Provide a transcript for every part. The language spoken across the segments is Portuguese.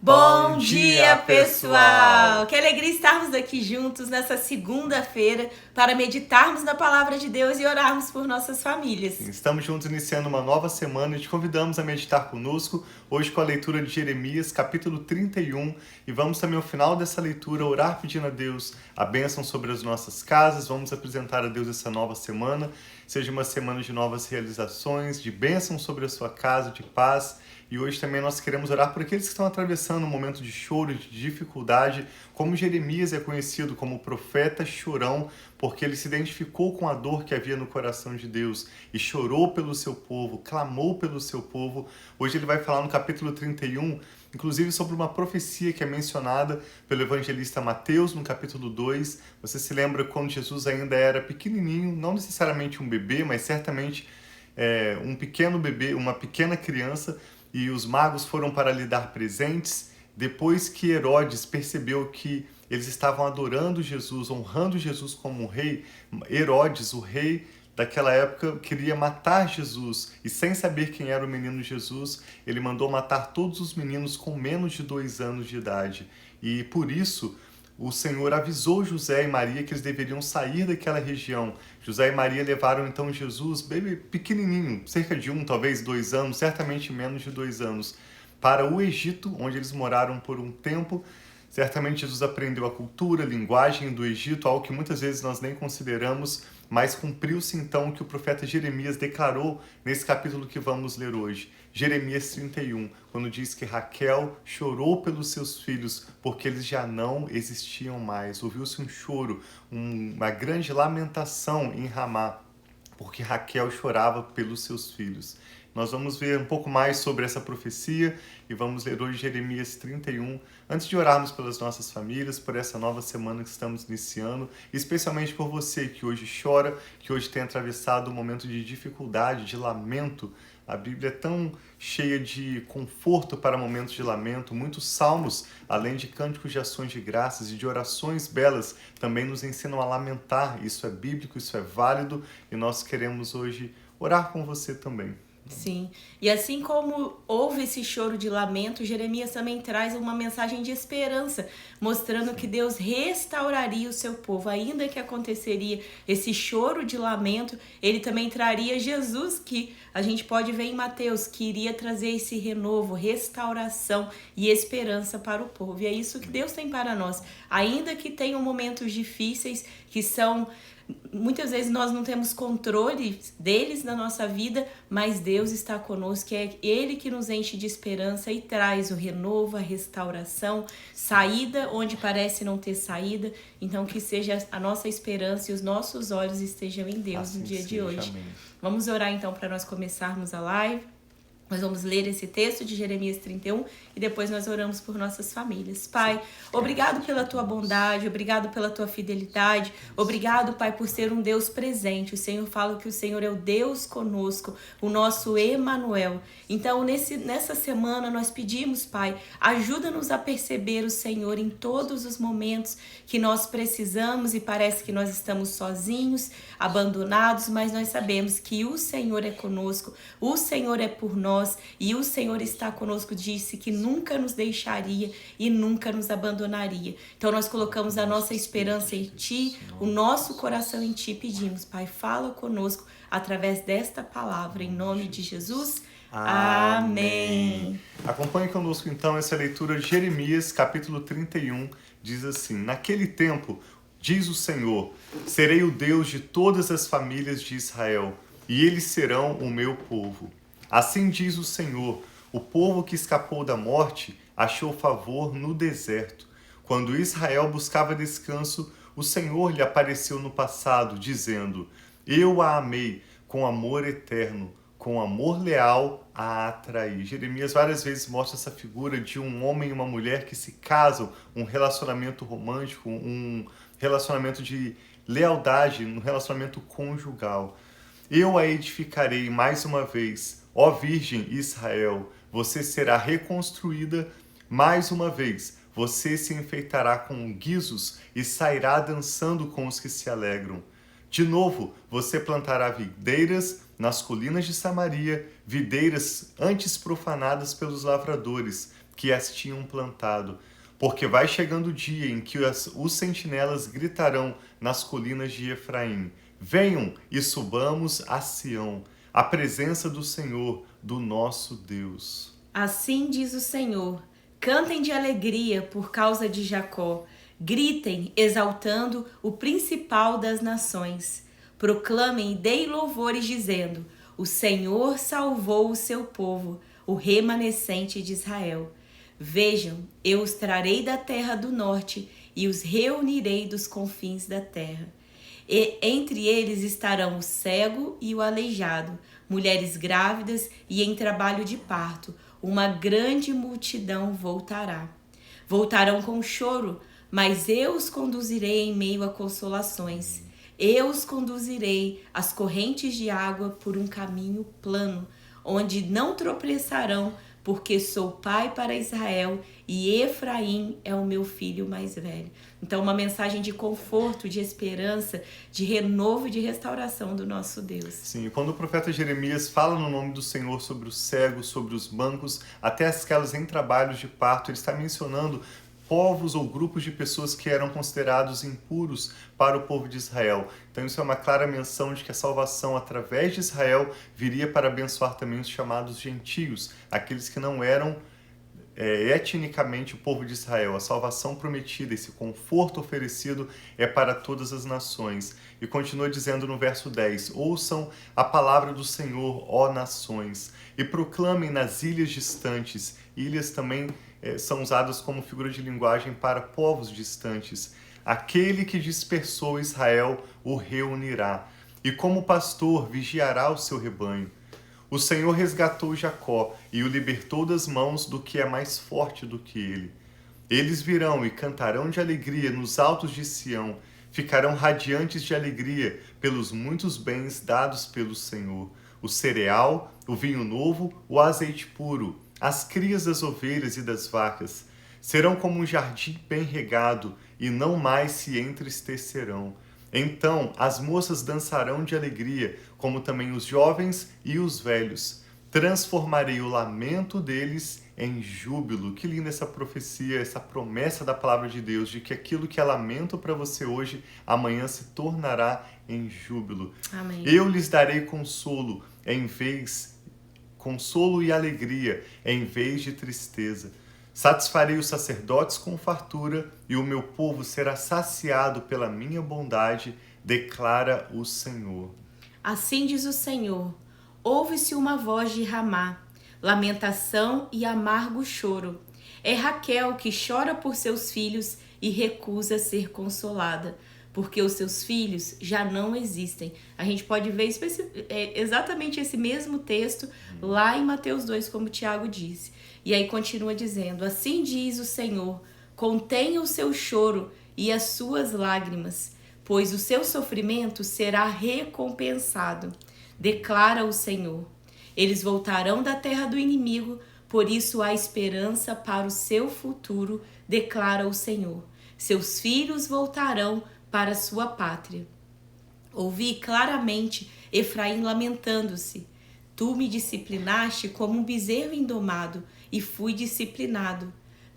Bom dia, pessoal! Que alegria estarmos aqui juntos nessa segunda-feira para meditarmos na Palavra de Deus e orarmos por nossas famílias. Estamos juntos iniciando uma nova semana e te convidamos a meditar conosco, hoje com a leitura de Jeremias, capítulo 31, e vamos também ao final dessa leitura orar pedindo a Deus a bênção sobre as nossas casas, vamos apresentar a Deus essa nova semana, seja uma semana de novas realizações, de bênção sobre a sua casa, de paz. E hoje também nós queremos orar por aqueles que estão atravessando um momento de choro, de dificuldade, como Jeremias é conhecido como profeta chorão, porque ele se identificou com a dor que havia no coração de Deus e chorou pelo seu povo, clamou pelo seu povo. Hoje ele vai falar no capítulo 31, inclusive sobre uma profecia que é mencionada pelo evangelista Mateus no capítulo 2. Você se lembra quando Jesus ainda era pequenininho, não necessariamente um bebê, mas certamente um pequeno bebê, uma pequena criança, e os magos foram para lhe dar presentes. Depois que Herodes percebeu que eles estavam adorando Jesus, honrando Jesus como rei, Herodes, o rei daquela época, queria matar Jesus. E sem saber quem era o menino Jesus, ele mandou matar todos os meninos com menos de 2 anos de idade. E por isso, o Senhor avisou José e Maria que eles deveriam sair daquela região. José e Maria levaram então Jesus, bem pequenininho, cerca de 1, talvez 2 anos, certamente menos de 2 anos, para o Egito, onde eles moraram por um tempo. Certamente Jesus aprendeu a cultura, a linguagem do Egito, algo que muitas vezes nós nem consideramos, mas cumpriu-se então o que o profeta Jeremias declarou nesse capítulo que vamos ler hoje. Jeremias 31, quando diz que Raquel chorou pelos seus filhos porque eles já não existiam mais. Ouviu-se um choro, uma grande lamentação em Ramá, porque Raquel chorava pelos seus filhos. Nós vamos ver um pouco mais sobre essa profecia e vamos ler hoje Jeremias 31, antes de orarmos pelas nossas famílias, por essa nova semana que estamos iniciando, especialmente por você que hoje chora, que hoje tem atravessado um momento de dificuldade, de lamento. A Bíblia é tão cheia de conforto para momentos de lamento. Muitos salmos, além de cânticos de ações de graças e de orações belas, também nos ensinam a lamentar. Isso é bíblico, isso é válido e nós queremos hoje orar com você também. Sim, e assim como houve esse choro de lamento, Jeremias também traz uma mensagem de esperança, mostrando que Deus restauraria o seu povo. Ainda que aconteceria esse choro de lamento, ele também traria Jesus, que a gente pode ver em Mateus, que iria trazer esse renovo, restauração e esperança para o povo. E é isso que Deus tem para nós. Ainda que tenham momentos difíceis, que são... muitas vezes nós não temos controle deles na nossa vida, mas Deus está conosco, é Ele que nos enche de esperança e traz o renovo, a restauração, saída onde parece não ter saída. Então que seja a nossa esperança e os nossos olhos estejam em Deus assim no dia seja, de hoje. amém. Vamos orar então para nós começarmos a live. Nós vamos ler esse texto de Jeremias 31 e depois nós oramos por nossas famílias. Pai, obrigado pela tua bondade, obrigado pela tua fidelidade, obrigado, Pai, por ser um Deus presente. O Senhor fala que o Senhor é o Deus conosco, o nosso Emanuel. Então, nessa semana nós pedimos, Pai, ajuda-nos a perceber o Senhor em todos os momentos que nós precisamos e parece que nós estamos sozinhos, abandonados, mas nós sabemos que o Senhor é conosco, o Senhor é por nós. E o Senhor está conosco, disse que nunca nos deixaria e nunca nos abandonaria. Então nós colocamos a nossa esperança em Ti, o nosso coração em Ti, pedimos, Pai, fala conosco através desta palavra, em nome de Jesus. Amém. Acompanhe conosco então essa leitura de Jeremias, capítulo 31, diz assim: naquele tempo, diz o Senhor, serei o Deus de todas as famílias de Israel, e eles serão o meu povo. Assim diz o Senhor, o povo que escapou da morte achou favor no deserto. Quando Israel buscava descanso, o Senhor lhe apareceu no passado, dizendo: eu a amei com amor eterno, com amor leal a atrair. Jeremias várias vezes mostra essa figura de um homem e uma mulher que se casam, um relacionamento romântico, um relacionamento de lealdade, um relacionamento conjugal. Eu a edificarei mais uma vez, ó Virgem Israel, você será reconstruída mais uma vez. Você se enfeitará com guizos e sairá dançando com os que se alegram. De novo, você plantará videiras nas colinas de Samaria, videiras antes profanadas pelos lavradores. que as tinham plantado. Porque vai chegando o dia em que os sentinelas gritarão nas colinas de Efraim: venham e subamos a Sião, à presença do Senhor, do nosso Deus. Assim diz o Senhor: cantem de alegria por causa de Jacó, gritem, exaltando o principal das nações. Proclamem e deem louvores, dizendo: o Senhor salvou o seu povo, o remanescente de Israel. Vejam, eu os trarei da terra do norte e os reunirei dos confins da terra. E entre eles estarão o cego e o aleijado, mulheres grávidas e em trabalho de parto. Uma grande multidão voltará. Voltarão com choro, mas eu os conduzirei em meio a consolações. Eu os conduzirei às correntes de água por um caminho plano, onde não tropeçarão, porque sou pai para Israel e Efraim é o meu filho mais velho. Então, uma mensagem de conforto, de esperança, de renovo e de restauração do nosso Deus. Sim, quando o profeta Jeremias fala no nome do Senhor sobre os cegos, sobre os mancos, até aquelas em trabalhos de parto, ele está mencionando povos ou grupos de pessoas que eram considerados impuros para o povo de Israel. Então isso é uma clara menção de que a salvação através de Israel viria para abençoar também os chamados gentios, aqueles que não eram etnicamente o povo de Israel. A salvação prometida, esse conforto oferecido é para todas as nações. E continua dizendo no verso 10, ouçam a palavra do Senhor, ó nações, e proclamem nas ilhas distantes. Ilhas também são usadas como figura de linguagem para povos distantes. Aquele que dispersou Israel o reunirá, e como pastor vigiará o seu rebanho. O Senhor resgatou Jacó e o libertou das mãos do que é mais forte do que ele. Eles virão e cantarão de alegria nos altos de Sião, ficarão radiantes de alegria pelos muitos bens dados pelo Senhor. O cereal, o vinho novo, o azeite puro, as crias das ovelhas e das vacas serão como um jardim bem regado e não mais se entristecerão. Então as moças dançarão de alegria, como também os jovens e os velhos. Transformarei o lamento deles em júbilo. Que linda essa profecia, essa promessa da palavra de Deus, de que aquilo que é lamento para você hoje, amanhã se tornará em júbilo. Amém. Eu lhes darei consolo e alegria em vez de tristeza. Satisfarei os sacerdotes com fartura e o meu povo será saciado pela minha bondade, declara o Senhor. Assim diz o Senhor: ouve-se uma voz de Ramá, lamentação e amargo choro. É Raquel que chora por seus filhos e recusa ser consolada, porque os seus filhos já não existem. A gente pode ver exatamente esse mesmo texto lá em Mateus 2, como o Tiago disse. E aí continua dizendo: assim diz o Senhor, contenha o seu choro e as suas lágrimas, pois o seu sofrimento será recompensado, declara o Senhor. Eles voltarão da terra do inimigo, por isso há esperança para o seu futuro, declara o Senhor. Seus filhos voltarão para a sua pátria. Ouvi claramente Efraim lamentando-se. Tu me disciplinaste como um bezerro indomado, e fui disciplinado.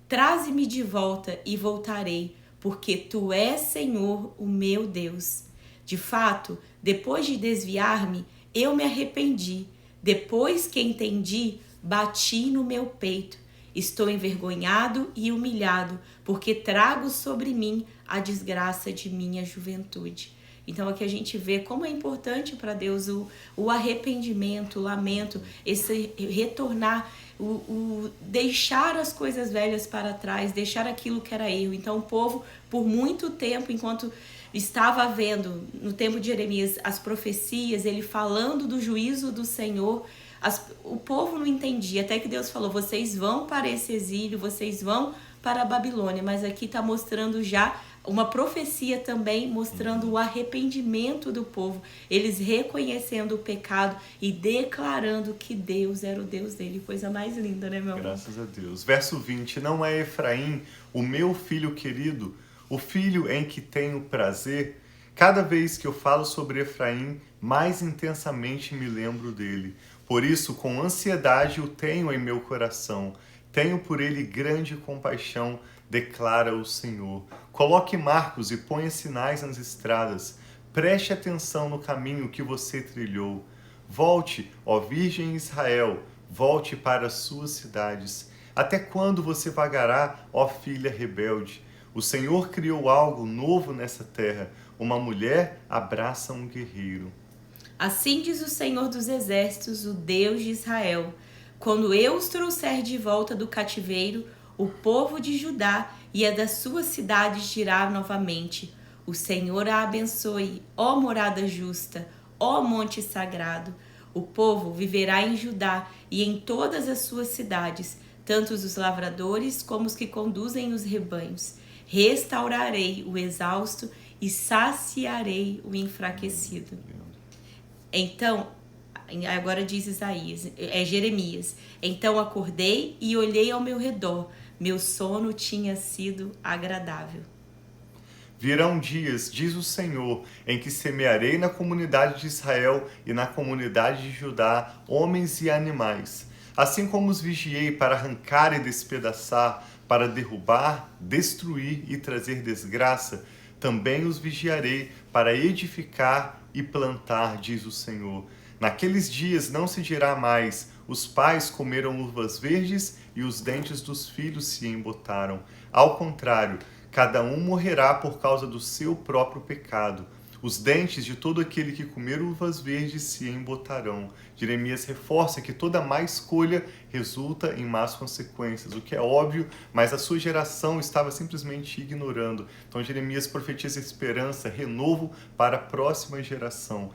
Traze-me de volta e voltarei, porque tu és, Senhor, o meu Deus. De fato, depois de desviar-me, eu me arrependi. Depois que entendi, bati no meu peito. Estou envergonhado e humilhado, porque trago sobre mim a desgraça de minha juventude. Então aqui a gente vê como é importante para Deus o arrependimento, o lamento, esse retornar, o deixar as coisas velhas para trás, deixar aquilo que era erro. Então o povo, por muito tempo, enquanto estava vendo, no tempo de Jeremias, as profecias, ele falando do juízo do Senhor, o povo não entendia, até que Deus falou: vocês vão para esse exílio, vocês vão para a Babilônia. Mas aqui está mostrando já uma profecia também, mostrando o arrependimento do povo, eles reconhecendo o pecado e declarando que Deus era o Deus dele. Coisa mais linda, né, meu amor? Graças a Deus. Verso 20, não é Efraim o meu filho querido, o filho em que tenho prazer? Cada vez que eu falo sobre Efraim, mais intensamente me lembro dele. Por isso, com ansiedade o tenho em meu coração. Tenho por ele grande compaixão, declara o Senhor. Coloque marcos e ponha sinais nas estradas. Preste atenção no caminho que você trilhou. Volte, ó Virgem Israel, volte para as suas cidades. Até quando você vagará, ó filha rebelde? O Senhor criou algo novo nessa terra. Uma mulher abraça um guerreiro. Assim diz o Senhor dos Exércitos, o Deus de Israel: quando eu os trouxer de volta do cativeiro, o povo de Judá e a das suas cidades dirá novamente: o Senhor a abençoe, ó morada justa, ó monte sagrado. O povo viverá em Judá e em todas as suas cidades, tanto os lavradores como os que conduzem os rebanhos. Restaurarei o exausto e saciarei o enfraquecido. Então, agora diz Jeremias: então acordei e olhei ao meu redor, meu sono tinha sido agradável. Virão dias, diz o Senhor, em que semearei na comunidade de Israel e na comunidade de Judá homens e animais. Assim como os vigiei para arrancar e despedaçar, para derrubar, destruir e trazer desgraça, também os vigiarei para edificar e plantar, diz o Senhor. Naqueles dias não se dirá mais: os pais comeram uvas verdes e os dentes dos filhos se embotaram. Ao contrário, cada um morrerá por causa do seu próprio pecado. Os dentes de todo aquele que comer uvas verdes se embotarão. Jeremias reforça que toda má escolha resulta em más consequências, o que é óbvio, mas a sua geração estava simplesmente ignorando. Então Jeremias profetiza esperança, renovo para a próxima geração.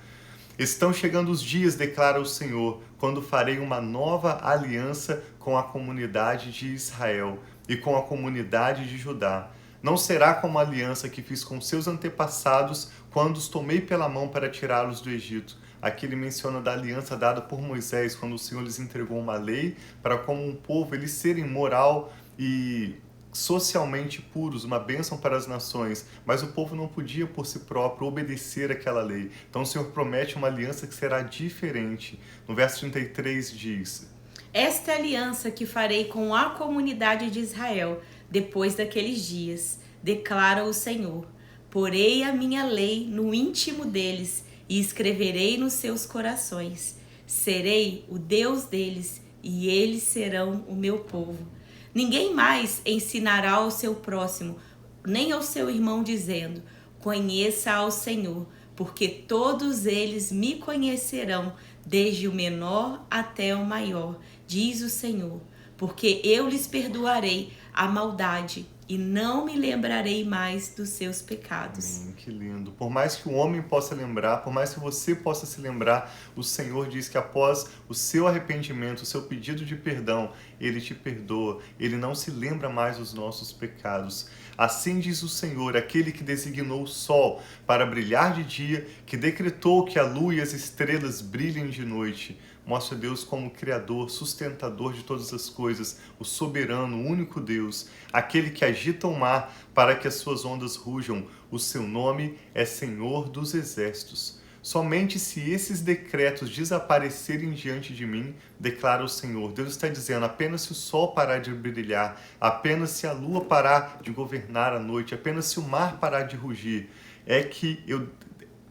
Estão chegando os dias, declara o Senhor, quando farei uma nova aliança com a comunidade de Israel e com a comunidade de Judá. Não será como a aliança que fiz com seus antepassados quando os tomei pela mão para tirá-los do Egito. Aqui ele menciona da aliança dada por Moisés, quando o Senhor lhes entregou uma lei para, como um povo, eles serem moral e socialmente puros, uma bênção para as nações, mas o povo não podia por si próprio obedecer aquela lei. Então o Senhor promete uma aliança que será diferente. No verso 33 diz: esta é a aliança que farei com a comunidade de Israel depois daqueles dias, declara o Senhor. Porei a minha lei no íntimo deles e escreverei nos seus corações. Serei o Deus deles e eles serão o meu povo. Ninguém mais ensinará ao seu próximo, nem ao seu irmão, dizendo: conheça ao Senhor, porque todos eles me conhecerão, desde o menor até o maior, diz o Senhor. Porque eu lhes perdoarei a maldade e não me lembrarei mais dos seus pecados. Amém, que lindo. Por mais que o homem possa lembrar, por mais que você possa se lembrar, o Senhor diz que após o seu arrependimento, o seu pedido de perdão, Ele te perdoa, Ele não se lembra mais dos nossos pecados. Assim diz o Senhor, aquele que designou o sol para brilhar de dia, que decretou que a lua e as estrelas brilhem de noite. Mostra Deus como Criador, sustentador de todas as coisas, o soberano, o único Deus, aquele que agita o mar para que as suas ondas rujam. O seu nome é Senhor dos Exércitos. Somente se esses decretos desaparecerem diante de mim, declara o Senhor. Deus está dizendo, apenas se o sol parar de brilhar, apenas se a lua parar de governar a noite, apenas se o mar parar de rugir,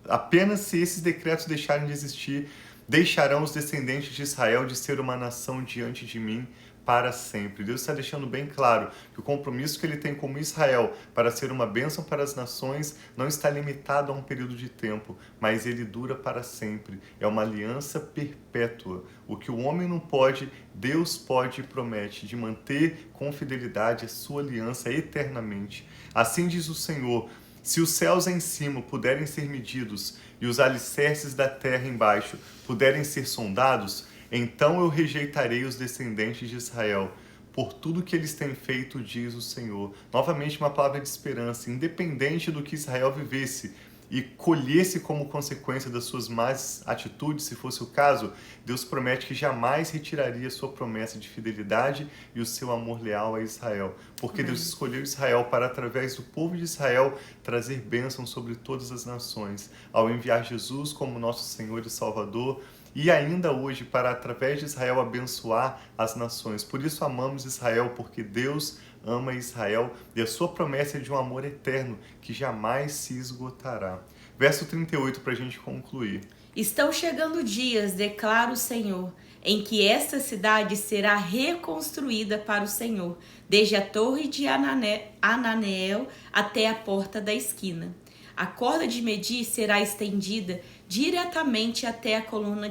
apenas se esses decretos deixarem de existir, deixarão os descendentes de Israel de ser uma nação diante de mim para sempre. Deus está deixando bem claro que o compromisso que Ele tem com Israel para ser uma bênção para as nações não está limitado a um período de tempo, mas ele dura para sempre. É uma aliança perpétua. O que o homem não pode, Deus pode e promete, de manter com fidelidade a sua aliança eternamente. Assim diz o Senhor: se os céus em cima puderem ser medidos e os alicerces da terra embaixo puderem ser sondados, então eu rejeitarei os descendentes de Israel por tudo que eles têm feito, diz o Senhor. Novamente uma palavra de esperança, independente do que Israel vivesse e colhesse como consequência das suas más atitudes, se fosse o caso, Deus promete que jamais retiraria sua promessa de fidelidade e o seu amor leal a Israel. Porque Deus escolheu Israel para, através do povo de Israel, trazer bênção sobre todas as nações. Ao enviar Jesus como nosso Senhor e Salvador, e ainda hoje para, através de Israel, abençoar as nações. Por isso amamos Israel, porque Deus ama Israel e a sua promessa é de um amor eterno que jamais se esgotará. Verso 38 para a gente concluir. Estão chegando dias, declara o Senhor, em que esta cidade será reconstruída para o Senhor, desde a torre de Ananeel até a porta da esquina. A corda de medir será estendida diretamente até a colina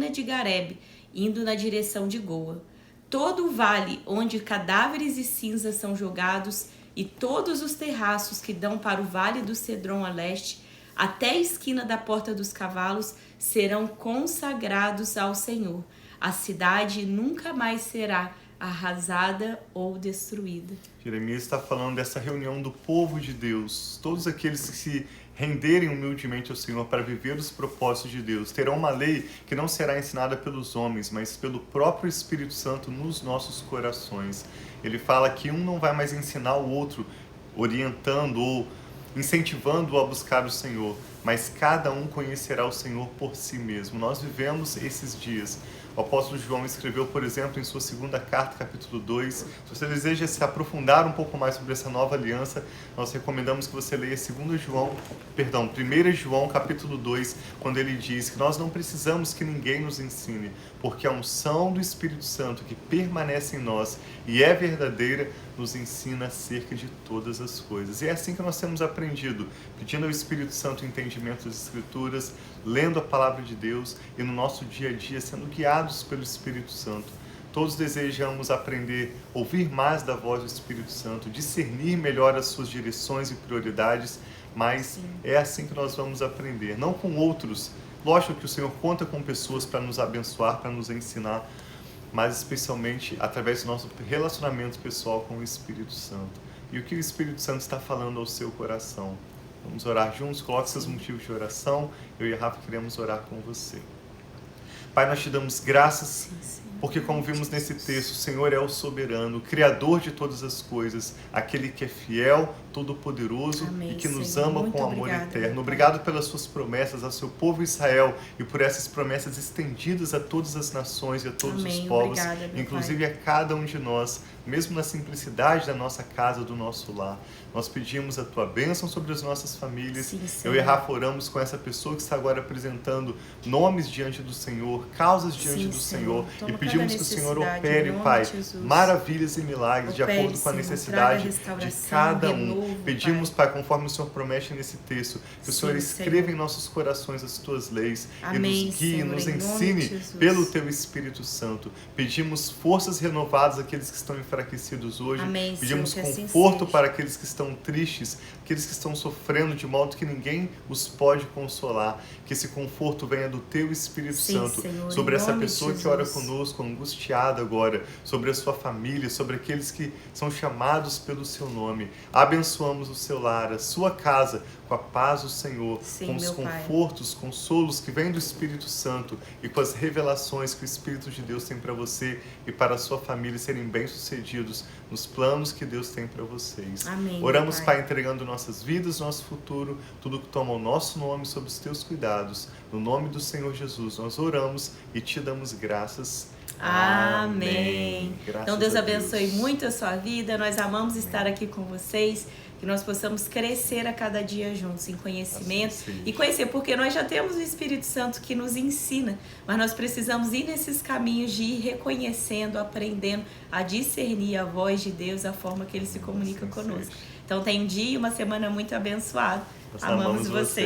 de Garebe, indo na direção de Goa. Todo o vale onde cadáveres e cinzas são jogados e todos os terraços que dão para o vale do Cedron a leste, até a esquina da Porta dos Cavalos, serão consagrados ao Senhor. A cidade nunca mais será arrasada ou destruída. Jeremias está falando dessa reunião do povo de Deus. Todos aqueles que se renderem humildemente ao Senhor para viver os propósitos de Deus terão uma lei que não será ensinada pelos homens, mas pelo próprio Espírito Santo nos nossos corações. Ele fala que um não vai mais ensinar o outro, orientando ou incentivando-o a buscar o Senhor, mas cada um conhecerá o Senhor por si mesmo. Nós vivemos esses dias. O apóstolo João escreveu, por exemplo, em sua segunda carta, capítulo 2. Se você deseja se aprofundar um pouco mais sobre essa nova aliança, nós recomendamos que você leia 1 João, capítulo 2, quando ele diz que nós não precisamos que ninguém nos ensine, porque a unção do Espírito Santo que permanece em nós e é verdadeira, nos ensina acerca de todas as coisas. E é assim que nós temos aprendido, pedindo ao Espírito Santo entendimento das Escrituras, lendo a Palavra de Deus e no nosso dia a dia sendo guiados pelo Espírito Santo. Todos desejamos aprender, ouvir mais da voz do Espírito Santo, discernir melhor as suas direções e prioridades, mas é assim que nós vamos aprender, não com outros. Lógico que o Senhor conta com pessoas para nos abençoar, para nos ensinar, mas especialmente através do nosso relacionamento pessoal com o Espírito Santo. E o que o Espírito Santo está falando ao seu coração? Vamos orar juntos, coloque seus motivos de oração. Eu e a Rafa queremos orar com você. Pai, nós te damos graças, porque como vimos nesse texto, o Senhor é o soberano, o Criador de todas as coisas, aquele que é fiel, todo-poderoso e que nos ama com amor eterno. Obrigado pelas suas promessas ao seu povo Israel e por essas promessas estendidas a todas as nações e a todos os povos, inclusive a cada um de nós, mesmo na simplicidade da nossa casa, do nosso lar. Nós pedimos a tua bênção sobre as nossas famílias. Eu e a Rafa oramos com essa pessoa que está agora apresentando nomes diante do Senhor, causas diante do Senhor. E pedimos que o Senhor opere, Pai, maravilhas e milagres de acordo com a necessidade de cada um. Pedimos, Pai, conforme o Senhor promete nesse texto, que o Senhor escreva em nossos corações as tuas leis e nos guie, nos ensine pelo teu Espírito Santo. Pedimos forças renovadas àqueles que estão enfraquecidos hoje. Pedimos conforto para aqueles que estão tristes, aqueles que estão sofrendo, de modo que ninguém os pode consolar. Que esse conforto venha do teu Espírito Santo, Senhor, sobre essa pessoa que ora conosco, angustiada agora, sobre a sua família, sobre aqueles que são chamados pelo seu nome. Abençoamos o seu lar, a sua casa, com a paz do Senhor, com os confortos, consolos que vêm do Espírito Santo e com as revelações que o Espírito de Deus tem para você e para a sua família serem bem-sucedidos nos planos que Deus tem para vocês. Amém, oramos, Pai, entregando nossas vidas, nosso futuro, tudo que toma o nosso nome sob os teus cuidados. No nome do Senhor Jesus, nós oramos e te damos graças. Amém. Então Deus abençoe muito a sua vida. Nós amamos estar aqui com vocês. Que nós possamos crescer a cada dia juntos em conhecimento e conhecer, porque nós já temos o Espírito Santo que nos ensina, mas nós precisamos ir nesses caminhos de ir reconhecendo, aprendendo a discernir a voz de Deus, a forma que Ele se comunica conosco. Então tem um dia e uma semana muito abençoada. Amamos você.